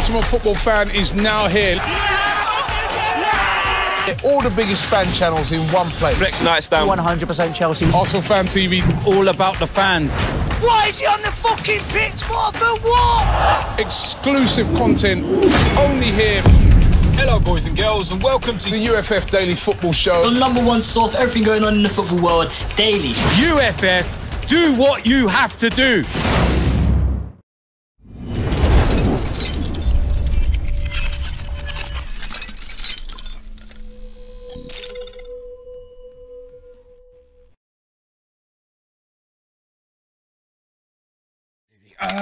ultimate football fan is now here. All the biggest fan channels in one place. Next night's down. 100% Chelsea. Arsenal Fan TV. All about the fans. Why is he on the fucking pitch? What for what? Exclusive content only here. Hello, boys and girls, and welcome to The UFF Daily Football Show. The #1 source, everything going on in the football world, daily. UFF. Do what you have to do.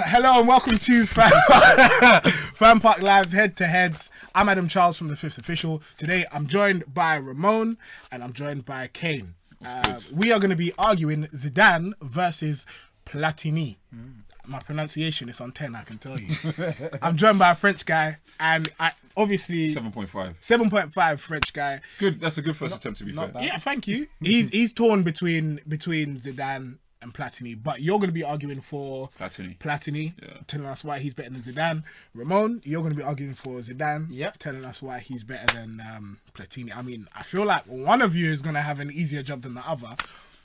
Hello and welcome to FanPark Live's Head to Heads. I'm Adam Charles from The Fifth Official. Today I'm joined by Ramon and I'm joined by Kane. We are going to be arguing Zidane versus Platini. My pronunciation is on 10, I can tell you. I'm joined by a French guy and obviously 7.5. 7.5 French guy. Good. That's a good first attempt, to be fair. Yeah, thank you. He's torn between Zidane and Platini, but you're going to be arguing for Platini, telling us why he's better than Zidane. Ramon, you're going to be arguing for Zidane, telling us why he's better than Platini. I mean, I feel like one of you is going to have an easier job than the other,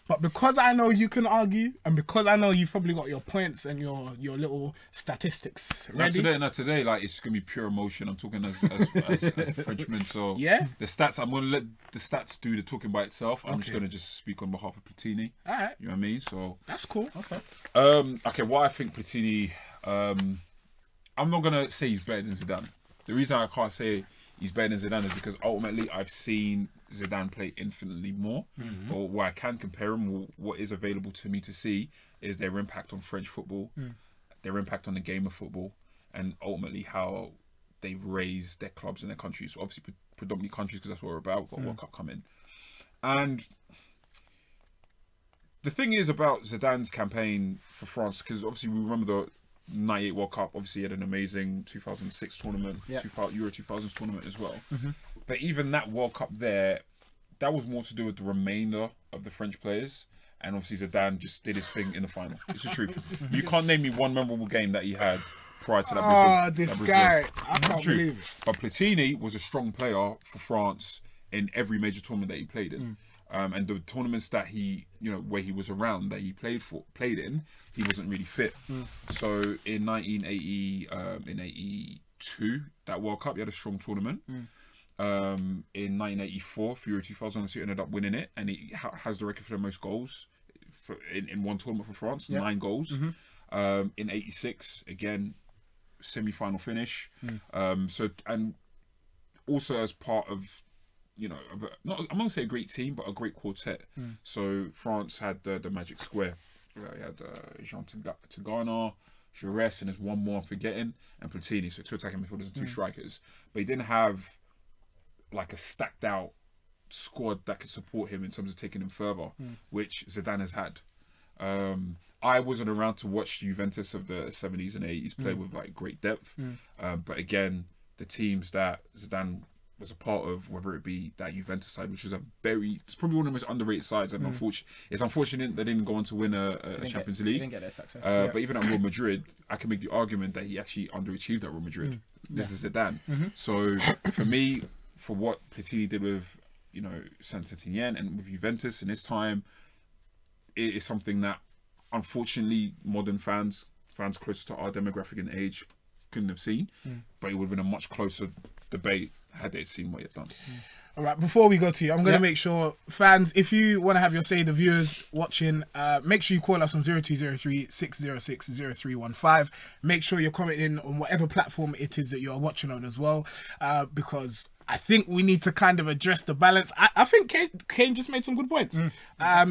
but because I know you can argue, and because I know you've probably got your points and your little statistics ready. Not today, like, it's going to be pure emotion. I'm talking as a Frenchman, so yeah. The stats, I'm going to let the stats do the talking by itself. I'm just going to just speak on behalf of Platini. All right. You know what I mean? So that's cool. Okay. Okay, what I think Platini, I'm not going to say he's better than Zidane. The reason I can't say he's better than Zidane is because ultimately I've seen Zidane play infinitely more. Or where I can compare him, what is available to me to see is their impact on French football, their impact on the game of football, and ultimately how they've raised their clubs and their countries. So obviously, predominantly countries, because that's what we're about. We've got World Cup coming. And the thing is about Zidane's campaign for France, because obviously we remember the 98 World Cup, obviously he had an amazing 2006 tournament, Euro 2000s tournament as well. But even that World Cup there, that was more to do with the remainder of the French players. And obviously Zidane just did his thing in the final. It's the truth. You can't name me one memorable game that he had prior to that Brazil. This guy, I can't believe it. But Platini was a strong player for France in every major tournament that he played in. And the tournaments that he, where he was around, that he played in, he wasn't really fit. So in 1982, that World Cup, he had a strong tournament. In 1984, for Euro 2000, he ended up winning it, and he has the record for the most goals in one tournament for France, 9 goals. In 86, again, semi-final finish. So, and also as part of, I'm not going to say a great team, but a great quartet. So France had the Magic Square. He had Jean Tigana, Jaurès, and there's one more I'm forgetting, and Platini. So 2 attacking midfielders and 2 strikers. But he didn't have like a stacked out squad that could support him in terms of taking him further, which Zidane has had. I wasn't around to watch Juventus of the 70s and 80s play with like great depth. But again, the teams that Zidane was a part of, whether it be that Juventus side, which was it's probably one of the most underrated sides, and it's unfortunate they didn't go on to win a Champions League. They didn't get their success. But even at Real Madrid, I can make the argument that he actually underachieved at Real Madrid. This is Zidane. So for me, for what Platini did with, Saint-Etienne and with Juventus in his time, it is something that unfortunately modern fans closer to our demographic and age couldn't have seen. But it would have been a much closer debate had they seen what he had done. All right, before we go to you, I'm going to make sure, fans, if you want to have your say, the viewers watching, make sure you call us on 0203 606 0315. Make sure you're commenting on whatever platform it is that you're watching on as well, because I think we need to kind of address the balance. I think Kane just made some good points.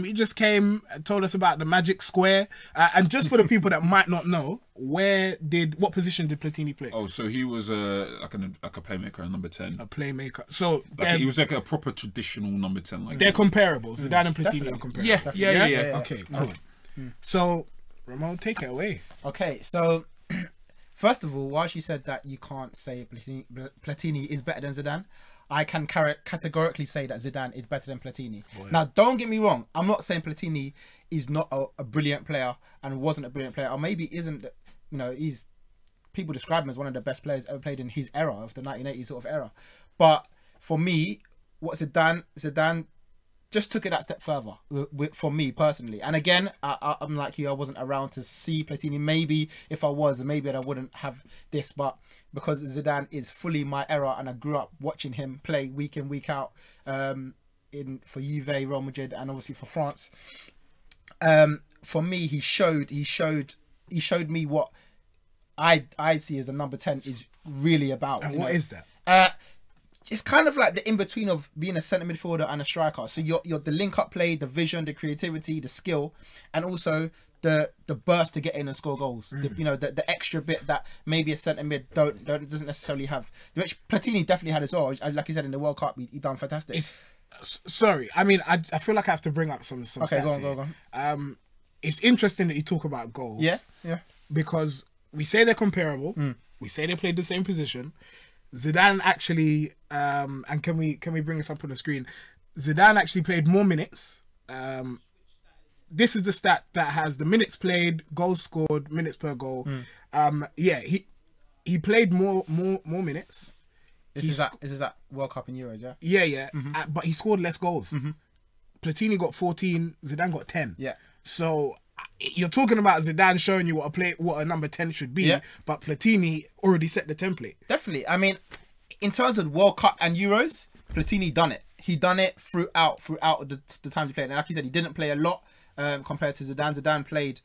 He just came and told us about the Magic Square. And just for the people that might not know, what position did Platini play? Oh, so he was like a playmaker, a number 10. A playmaker. So he was like a proper traditional number 10. Like they're comparable. Zidane and Platini are comparable. Yeah. Okay, cool. So, Ramon, take it away. Okay, so first of all, while she said that you can't say Platini is better than Zidane, I can categorically say that Zidane is better than Platini. Now, don't get me wrong. I'm not saying Platini is not a brilliant player and wasn't a brilliant player, or maybe isn't. people describe him as one of the best players ever played in his era, of the 1980s sort of era. But for me, what Zidane just took it that step further for me personally. And again, I'm like you, I wasn't around to see Platini. Maybe if I was, maybe I wouldn't have this. But because Zidane is fully my era, and I grew up watching him play week in, week out, for Juve, Real Madrid, and obviously for France. For me, he showed me what I see as the number 10 is really about. And what is that? It's kind of like the in-between of being a centre midfielder and a striker. So you're the link-up play, the vision, the creativity, the skill, and also the burst to get in and score goals. The extra bit that maybe a centre mid doesn't necessarily have, which Platini definitely had as well. Like you said, in the World Cup, he done fantastic. Sorry, I mean, I feel like I have to bring up some okay, stats go on. It's interesting that you talk about goals. Yeah. Because we say they're comparable. We say they played the same position. Zidane actually, and can we bring this up on the screen? Zidane actually played more minutes. This is the stat that has the minutes played, goals scored, minutes per goal. He played more minutes. This is that World Cup and Euros, yeah? Yeah. But he scored less goals. Platini got 14, Zidane got 10. Yeah. So you're talking about Zidane showing you what a number 10 should be, but Platini already set the template. Definitely. I mean, in terms of World Cup and Euros, Platini done it. He done it throughout the times he played. And like you said, he didn't play a lot compared to Zidane. Zidane played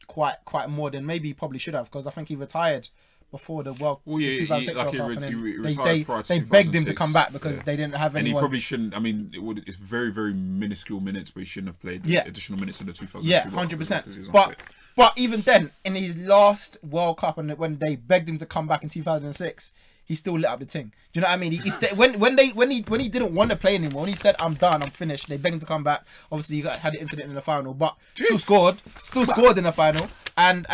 quite more than maybe he probably should have, because I think he retired before the 2006 World Cup, and they begged him to come back because they didn't have anyone. And he probably shouldn't. I mean, it's very, very minuscule minutes, but he shouldn't have played additional minutes in the 2002. Yeah, 100%. But even then, in his last World Cup, and when they begged him to come back in 2006, he still lit up the thing. Do you know what I mean? When he didn't want to play anymore, when he said, "I'm done, I'm finished," they begged him to come back. Obviously, he had an incident in the final, but still scored in the final. And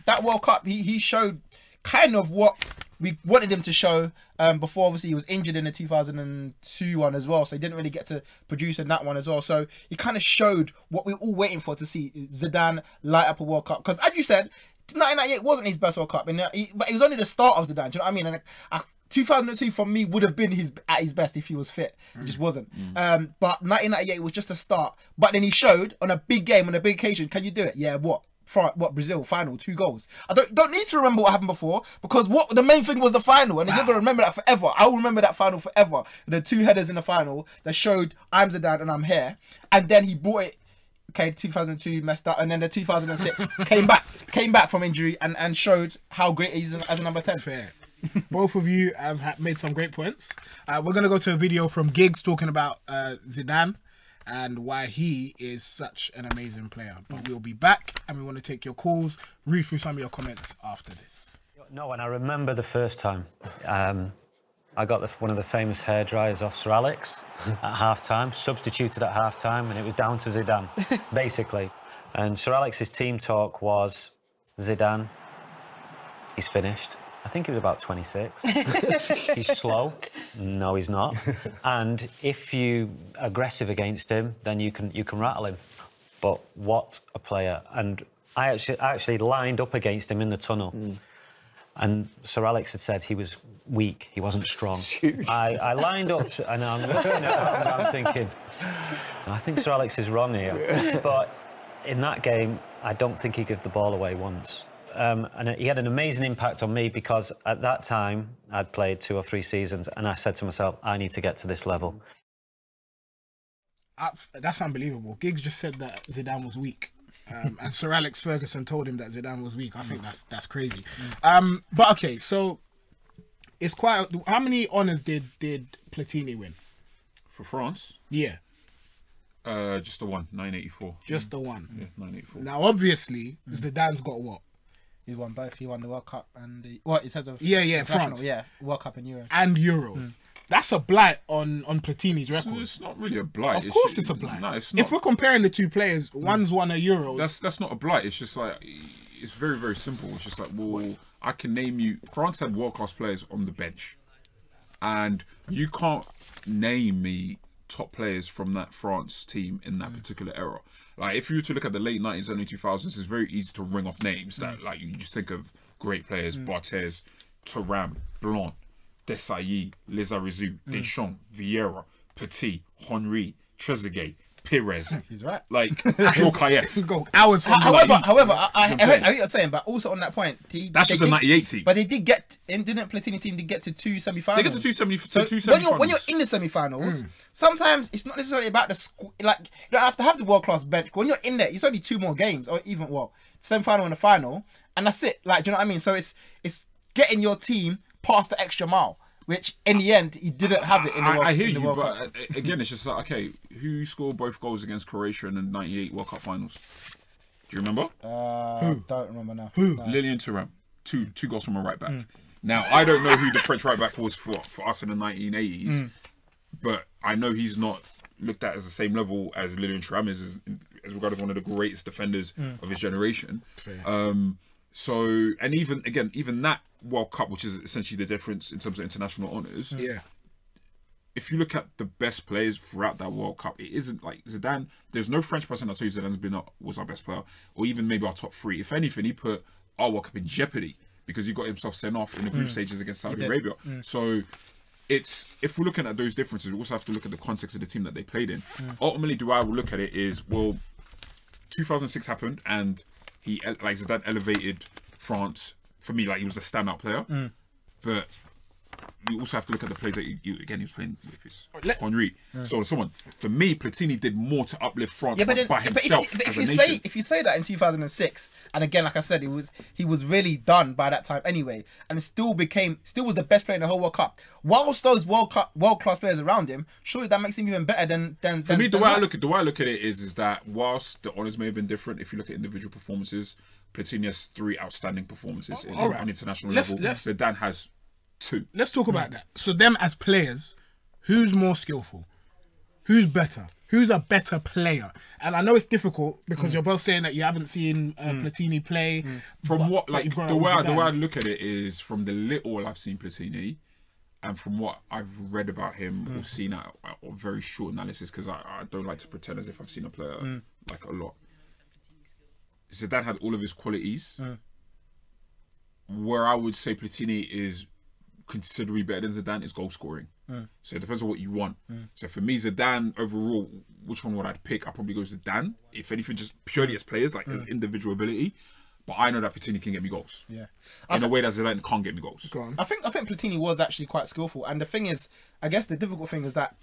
that World Cup, he showed kind of what we wanted him to show before. Obviously, he was injured in the 2002 one as well, so he didn't really get to produce in that one as well. So he kind of showed what we were all waiting for to see Zidane light up a World Cup. Because as you said, 1998 wasn't his best World Cup, but it was only the start of Zidane. Do you know what I mean? And 2002 for me would have been at his best if he was fit. It just wasn't. But 1998 was just a start. But then he showed on a big game, on a big occasion, can you do it? Yeah, what? Brazil final, 2 goals. I don't need to remember what happened before, because the main thing was the final, and you're gonna remember that forever. I will remember that final forever. The 2 headers in the final that showed I'm Zidane and I'm here, and then he brought it. Okay, 2002 messed up, and then the 2006 came back from injury and showed how great he is as a number 10. Fair. Both of you have made some great points. We're gonna go to a video from Giggs talking about Zidane and why he is such an amazing player. But we'll be back, and we want to take your calls, read through some of your comments after this. No, and I remember the first time. I got one of the famous hair dryers off Sir Alex at half-time, substituted at half-time, and it was down to Zidane, basically. And Sir Alex's team talk was, Zidane, he's finished. I think he was about 26. He's slow. No, he's not. And if you aggressive against him, then you can rattle him. But what a player! And I actually lined up against him in the tunnel. And Sir Alex had said he was weak, he wasn't strong. I lined up, and I'm looking at that, and I'm thinking, I think Sir Alex is wrong here. But in that game, I don't think he gave the ball away once. And he had an amazing impact on me, because at that time I'd played 2 or 3 seasons, and I said to myself, I need to get to this level. That's unbelievable. Giggs just said that Zidane was weak, and Sir Alex Ferguson told him that Zidane was weak. I think that's crazy. But okay, so it's quite. How many honours did Platini win for France? Yeah. Just the one, 1984. Just the one. Yeah, 1984. Now, obviously, Zidane's got what? He won both. He won the World Cup and the in terms of France. Yeah, World Cup and Euros. And Euros. That's a blight on Platini's record. It's not really a blight. Of course, it's a blight. No, it's not. If we're comparing the 2 players, one's won a Euros. That's not a blight. It's just like, it's very, very simple. It's just like, well, I can name you. France had world-class players on the bench, and you can't name me top players from that France team in that particular era. Like, if you were to look at the late 90s, early 2000s, it's very easy to ring off names that, like, you just think of great players: Barthez, Thuram, Blanc, Desailly, Lizarazu, Deschamps, Vieira, Petit, Henry, Trezeguet, Pires. He's right. Like Djokayev. Go hours from However, I hear what you're saying, but also on that point, That's just a 98 team. But they did get in. Didn't Platini team did get to 2 semi-finals? They get to two So semi-finals. when you're in the semi-finals, sometimes it's not necessarily about the like you don't have to have the world-class bench. When you're in there, it's only 2 more games, or even semi-final and the final, and that's it. Like, do you know what I mean? So it's getting your team past the extra mile, which in the end he didn't have it in the World Cup. I hear you, but again, it's just like, okay, who scored both goals against Croatia in the '98 World Cup finals? Do you remember? Don't remember now. Lilian Thuram, two goals from a right back. Now I don't know who the French right back was for us in the 1980s, but I know he's not looked at as the same level as Lilian Thuram is, as regarded as one of the greatest defenders of his generation. So, and even that World Cup, which is essentially the difference in terms of international honours. Yeah. If you look at the best players throughout that World Cup, it isn't like Zidane. There's no French person that says Zidane's was our best player, or even maybe our top 3. If anything, he put our World Cup in jeopardy because he got himself sent off in the group stages against Saudi Arabia. So, if we're looking at those differences, we also have to look at the context of the team that they played in. Ultimately, the way I would look at it is, well, 2006 happened, and Zidane elevated France. For me, like, he was a standout player, but you also have to look at the players that he was playing with his Henry. So someone, for me, Platini did more to uplift France by himself. But as a nation. if you say that in 2006, and again, like I said, he was really done by that time anyway, and it still was the best player in the whole World Cup. Whilst those world class players around him, surely that makes him even better than. For me, the way I look at it is that whilst the honours may have been different, if you look at individual performances, Platini has 3 outstanding performances on international level. Zidane has 2. Let's talk about that. So them as players, who's more skillful? Who's better? Who's a better player? And I know it's difficult because you're both saying that you haven't seen Platini play. From what, like, the way I look at it is from the little I've seen Platini, and from what I've read about him or seen a very short analysis, because I don't like to pretend as if I've seen a player like a lot. Zidane had all of his qualities. Where I would say Platini is considerably better than Zidane is goal scoring. So it depends on what you want. So for me, Zidane overall, which one would I pick? I'd probably go Zidane. If anything, just purely as players, like as individual ability. But I know that Platini can get me goals. Yeah. In a way that Zidane can't get me goals. Go on. I think Platini was actually quite skillful, and the thing is, I guess the difficult thing is that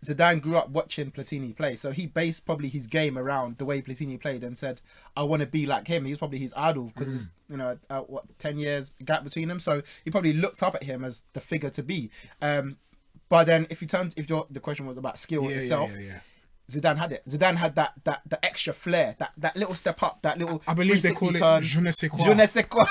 Zidane grew up watching Platini play, so he based probably his game around the way Platini played and said, I want to be like him. He was probably his idol because there's 10 years gap between them, so he probably looked up at him as the figure to be. But then if the question was about skill itself, Zidane had it. Zidane had that extra flair, that little step up, that little. I believe they call it je ne sais quoi. Je ne sais quoi.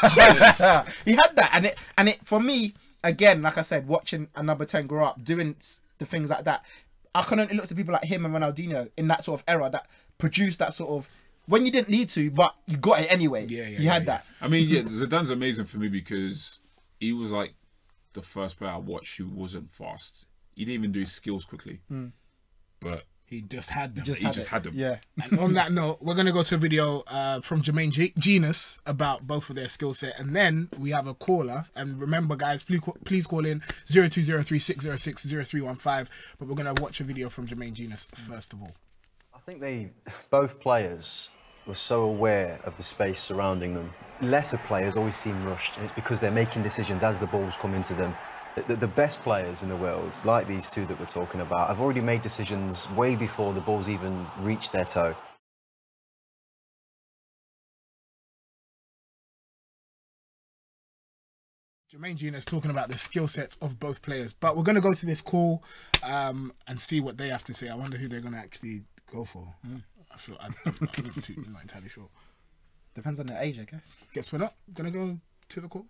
He had that, and it for me again, like I said, watching a number 10 grow up, doing the things like that. I can only look to people like him and Ronaldinho in that sort of era that produced that sort of, when you didn't need to, but you got it anyway. You had that. I mean, Zidane's amazing for me because he was like the first player I watched who wasn't fast. He didn't even do his skills quickly, but he just had them. He just had them. Yeah. And on that note, we're going to go to a video from Jermaine Genus about both of their skill set. And then we have a caller. And remember, guys, please call in 0203-606-0315. But we're going to watch a video from Jermaine Genus first of all. I think both players were so aware of the space surrounding them. Lesser players always seem rushed, and it's because they're making decisions as the balls come into them. The best players in the world, like these two that we're talking about, have already made decisions way before the balls even reach their toe. Jermaine Genus talking about the skill sets of both players. But we're going to go to this call and see what they have to say. I wonder who they're going to actually go for. I'm not entirely sure. Depends on their age, I guess. Guess we're not going to go to the call?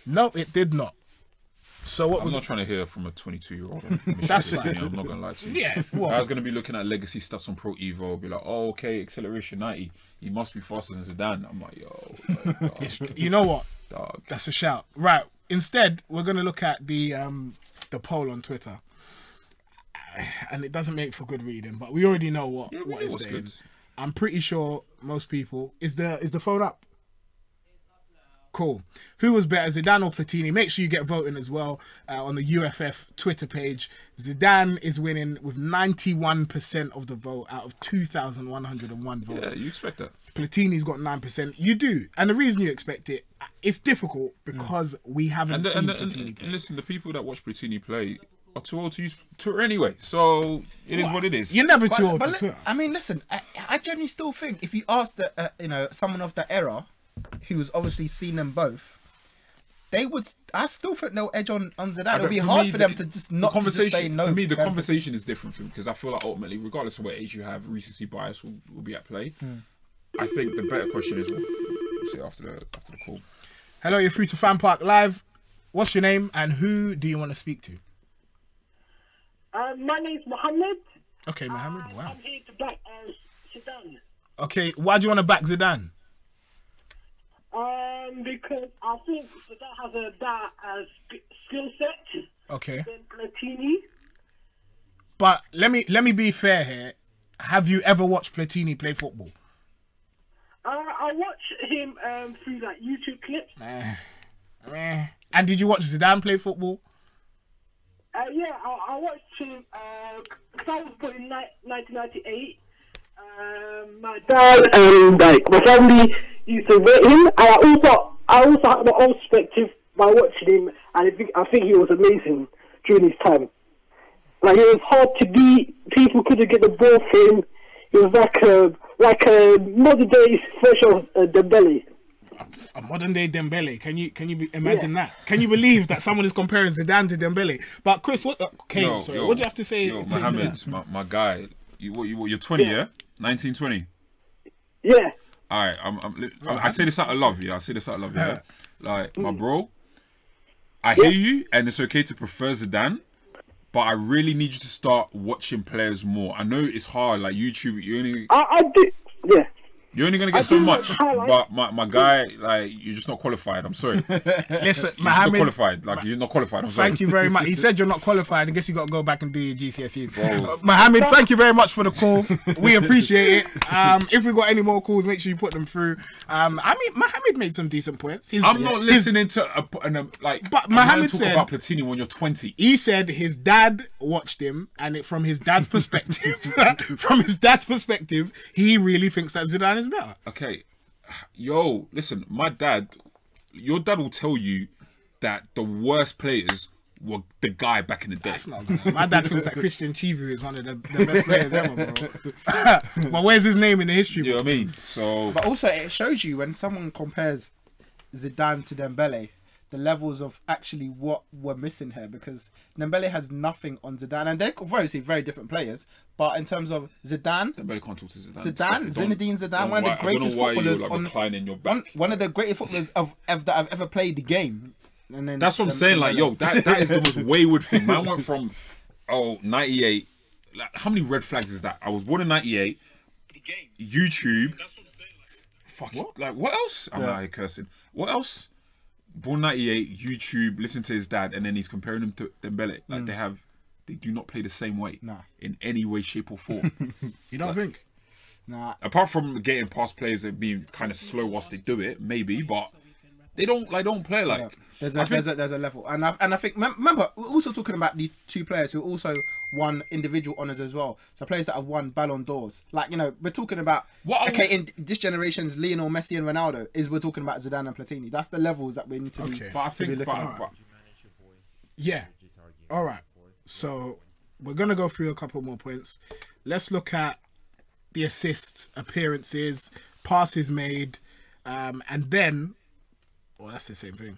No, it did not. So what? I'm not trying to hear from a 22-year-old. That's fine. I'm not going to lie to you. Yeah. What? I was going to be looking at legacy stats on Pro Evo, be like, oh, okay, acceleration 90. He must be faster than Zidane. I'm like, yo. Like, you know what? Dog. That's a shout. Right. Instead, we're going to look at the poll on Twitter. And it doesn't make for good reading, but we already know what it's saying. Good. I'm pretty sure most people... Is the phone up? Cool. Who was better, Zidane or Platini? Make sure you get voting as well on the UFF Twitter page. Zidane is winning with 91% of the vote out of 2,101 votes. Yeah, you expect that. Platini's got 9%. You do. And the reason you expect it, it's difficult because we haven't seen Platini play. And listen, the people that watch Platini play are too old to use Twitter anyway. So it is what it is. You're never too old for Twitter. I mean, listen, I genuinely still think if you ask someone of that era who's obviously seen them both, they would. I still think they'll edge on Zidane. It'll be hard for them to just not to just say no. For me, the conversation is different for me because I feel like ultimately, regardless of what age you have, recency bias will be at play. I think the better question is, we'll see after the call. Hello, you're through to FanPark Live. What's your name and who do you want to speak to? My name's Mohammed. Okay, Mohammed. Wow. I'm here to back Zidane. Okay, why do you want to back Zidane? Because I think Zidane has a better skill set. Okay. Than Platini. But let me be fair here. Have you ever watched Platini play football? I watch him through like YouTube clips. And did you watch Zidane play football? Yeah, I watched him because I was born in 1998. My dad and like my family used to rate him, and I also had my own perspective by watching him, and I think he was amazing during his time. Like, it was hard to beat. People couldn't get the ball for him. He was like a modern day version of Dembele. A modern day Dembele. Can you imagine that? Can you believe that someone is comparing Zidane to Dembele? But Chris, what? Okay, what do you have to say? Mohammed, my guy, you're 20, yeah? 1920. Yeah. All right, I say this out of love, yeah. I say this out of love, yeah. Like, my bro, I hear you, and it's okay to prefer Zidane, but I really need you to start watching players more. I know it's hard, like YouTube. I do, yeah. You're only gonna get so much, but my guy, like, you're just not qualified. I'm sorry. Listen, you're Mohammed, not qualified. Like, you're not qualified. I'm sorry. Thank you very much. He said you're not qualified. I guess you got to go back and do your GCSEs. Mohammed, thank you very much for the call. We appreciate it. If we got any more calls, make sure you put them through. I mean, Mohammed made some decent points. I'm not listening to but Mohammed talk said about Platini when you're 20. He said his dad watched him, and from his dad's perspective, he really thinks that Zidane is better. Okay. Yo, listen, your dad will tell you that the worst players were the guy back in the day. That's not good. My dad thinks that Christian Chivu is one of the best players ever, bro. But where's his name in the history book? You know what I mean? So, but also it shows you when someone compares Zidane to Dembele, the levels of actually what we're missing here, because Dembele has nothing on Zidane, and they're obviously very different players. But in terms of Zidane, Dembele can't talk to Zidane. Zinedine Zidane, one of the greatest footballers one of the greatest footballers that have ever played the game. And then that's what I'm saying. Like, yo, that is the most wayward thing. Man went from 98. Like, how many red flags is that? I was born in 98. YouTube. That's what I'm saying. Fuck. What? Like, what else? I'm out here cursing. What else? Born 98, YouTube, listen to his dad, and then he's comparing him to Dembele. Like, they do not play the same way. Nah. In any way, shape, or form. You don't think? Nah. Apart from getting past players and being kind of slow whilst they do it, maybe, but they don't play like. Yeah. There's a level, and I think remember we're also talking about these two players who also won individual honors as well. So players that have won Ballon d'Ors, like, you know, we're talking about in this generation's Lionel Messi and Ronaldo, we're talking about Zidane and Platini. That's the levels that we need to be. But I think, yeah, all right. So we're gonna go through a couple more points. Let's look at the assists, appearances, passes made, and then, well, that's the same thing.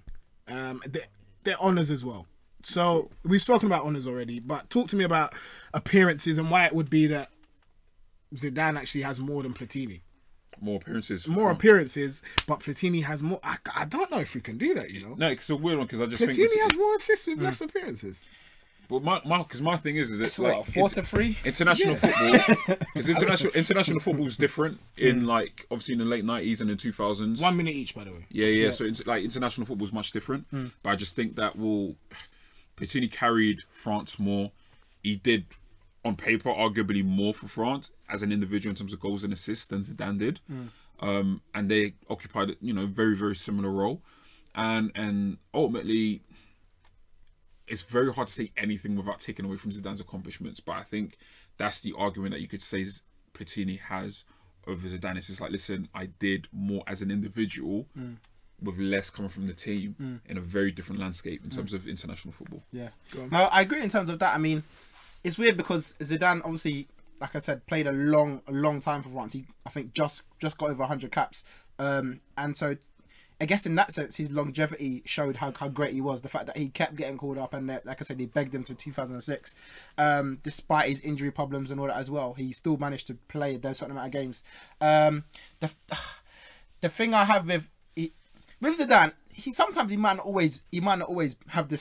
Their honours as well. So we've spoken about honours already, but talk to me about appearances and why it would be that Zidane actually has more than Platini. More appearances. More appearances, but Platini has more. I don't know if we can do that, you know. No, it's a weird one because I just think Platini has more assists with less appearances. But my thing is it's like 4-3 international football, because international football is different in, like, obviously in the late 90s and the 2000s. 1 minute each, by the way. Yeah. So it's like international football is much different. But I just think that Platini carried France more. He did, on paper, arguably more for France as an individual in terms of goals and assists than Zidane did. And they occupied, you know, very, very similar role. And ultimately, it's very hard to say anything without taking away from Zidane's accomplishments. But I think that's the argument that you could say Platini has over Zidane. It's just like, listen, I did more as an individual with less coming from the team in a very different landscape in terms of international football. Yeah. No, I agree in terms of that. I mean, it's weird because Zidane obviously, like I said, played a long time for France. He, I think, just got over 100 caps. And so I guess in that sense, his longevity showed how great he was. The fact that he kept getting called up, and that, like I said, they begged him to 2006, despite his injury problems and all that as well. He still managed to play those certain amount of games. The thing I have with Zidane, he might not always have the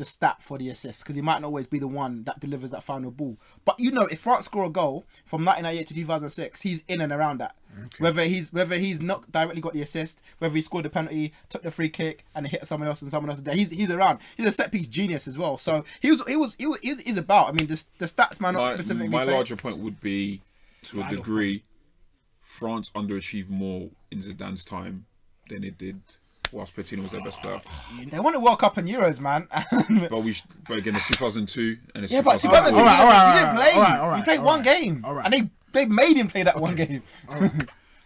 stat for the assist, because he might not always be the one that delivers that final ball. But you know, if France score a goal from 1998 to 2006, he's in and around that. Okay. Whether he's not directly got the assist, whether he scored the penalty, took the free kick, and hit someone else and someone else there, he's around. He's a set piece genius as well. So he's about. I mean, the stats might not specifically. My larger point would be, to a degree, France underachieved more in Zidane's time than it did whilst Platini was their best player. They won a World Cup and Euros, man. but again, it's 2002 and it's 2002. But 2002, he didn't play. He played one game, and they made him play that one game.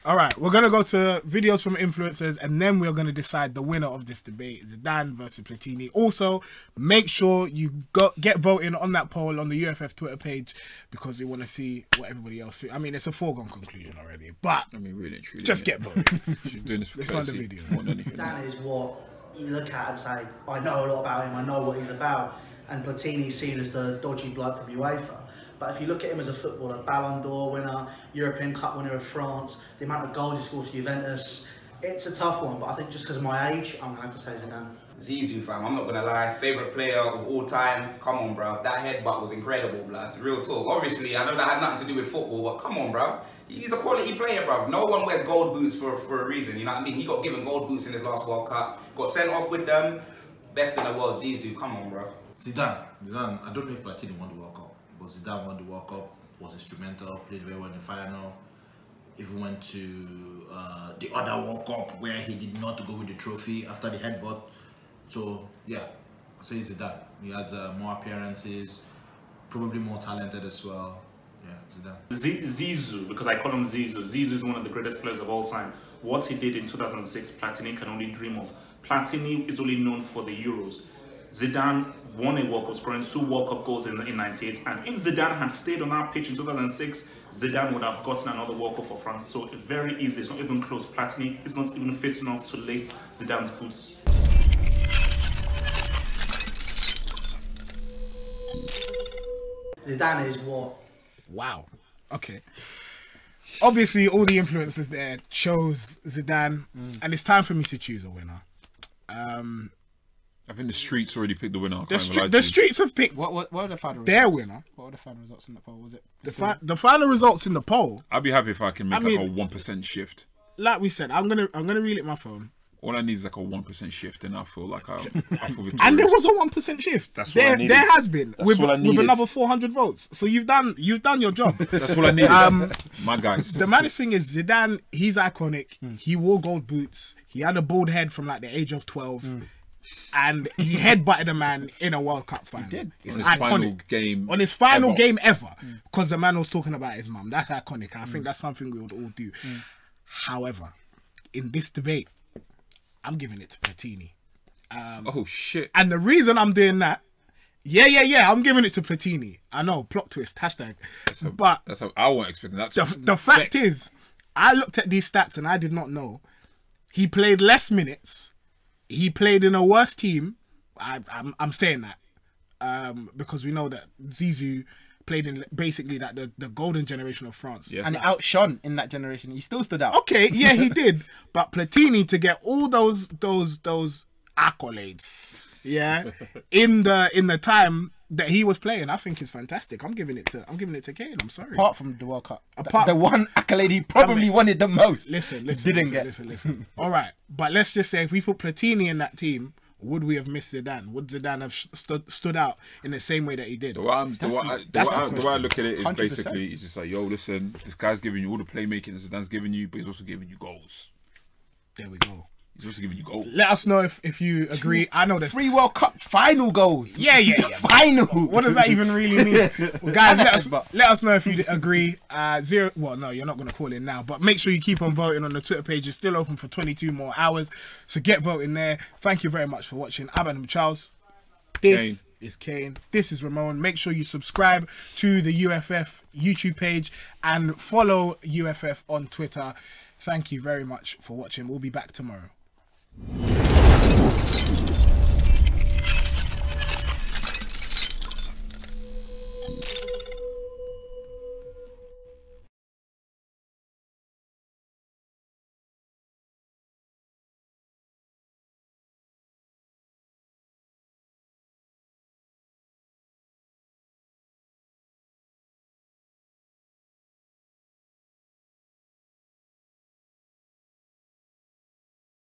All right, we're going to go to videos from influencers, and then we're going to decide the winner of this debate, Zidane versus Platini. Also, make sure you get voting on that poll on the UFF Twitter page, because we want to see what everybody else thinks. I mean, it's a foregone conclusion already, but I mean, really, truly, just get voting. You're doing this for let's run the video. Zidane is what you look at and say, I know a lot about him, I know what he's about, and Platini's seen as the dodgy blood from UEFA. But if you look at him as a footballer, Ballon d'Or winner, European Cup winner of France, the amount of goals he scored for Juventus, it's a tough one. But I think just because of my age, I'm going to have to say Zidane. Zizou, fam, I'm not going to lie. Favourite player of all time. Come on, bro. That headbutt was incredible, blood. Real talk. Obviously, I know that had nothing to do with football, but come on, bro. He's a quality player, bro. No one wears gold boots for a reason, you know what I mean? He got given gold boots in his last World Cup. Got sent off with them. Best in the world, Zizou. Come on, bro. Zidane. I don't know if Platini won the World Cup, but Zidane won the World Cup. Was instrumental, played very well in the final. Even went to the other World Cup where he did not go with the trophy after the headbutt. So yeah, I'll say Zidane. He has more appearances, probably more talented as well. Yeah, Zidane. Zizou, because I call him Zizou. Zizou is one of the greatest players of all time. What he did in 2006, Platini can only dream of. Platini is only known for the Euros. Zidane won a World Cup, scoring 2 World Cup goals in 98. And if Zidane had stayed on our pitch in 2006, Zidane would have gotten another World Cup for France. So very easily, it's not even close. Platini is not even fit enough to lace Zidane's boots. Zidane is what? Wow. Okay. Obviously, all the influencers there chose Zidane, and it's time for me to choose a winner. I think the streets already picked the winner. The streets have picked what were the final their results? winner. What were the final results in the poll? Was it the final results in the poll? I'd be happy if I can make like a 1% shift. Like we said, I'm gonna reel it my phone. All I need is like a 1% shift, and I feel like I feel victorious. And there was a 1% shift. That's what I needed. There has been That's with another 400 votes. So you've done your job. That's all I needed. My guys. The maddest thing is Zidane. He's iconic. He wore gold boots. He had a bald head from like the age of 12. And he headbutted a man in a World Cup final. He did. It's on his iconic. final game on his final game ever. Because the man was talking about his mum. That's iconic. I think that's something we would all do. However, in this debate, I'm giving it to Platini. Oh shit. And the reason I'm doing that, I'm giving it to Platini. I know, plot twist, hashtag. That's how I wasn't expecting that. The fact is, I looked at these stats and I did not know. He played less minutes. He played in a worse team. I'm saying that because we know that Zizou played in basically that the golden generation of France. Yeah. And outshone in that generation. He still stood out. Okay, yeah, he did. But Platini, to get all those accolades, in the time that he was playing, I think is fantastic. I'm giving it to Kane. I'm sorry. Apart from the World Cup, the one accolade he probably wanted the most. Listen. Listen. All right, but let's just say if we put Platini in that team, would we have missed Zidane? Would Zidane have stood out in the same way that he did? The way I look at it is 100%. Basically, it's just like, yo, listen, this guy's giving you all the playmaking that Zidane's giving you, but he's also giving you goals. There we go. He's also giving you goals. Let us know if you agree. I know there's 3 World Cup final goals. Yeah. Final. What does that even really mean? Well, guys, let us know if you agree. Well, no, you're not going to call in now, but make sure you keep on voting on the Twitter page. It's still open for 22 more hours, so get voting there. Thank you very much for watching. I'm Charles. This is Kane. This is Ramon. Make sure you subscribe to the UFF YouTube page and follow UFF on Twitter. Thank you very much for watching. We'll be back tomorrow.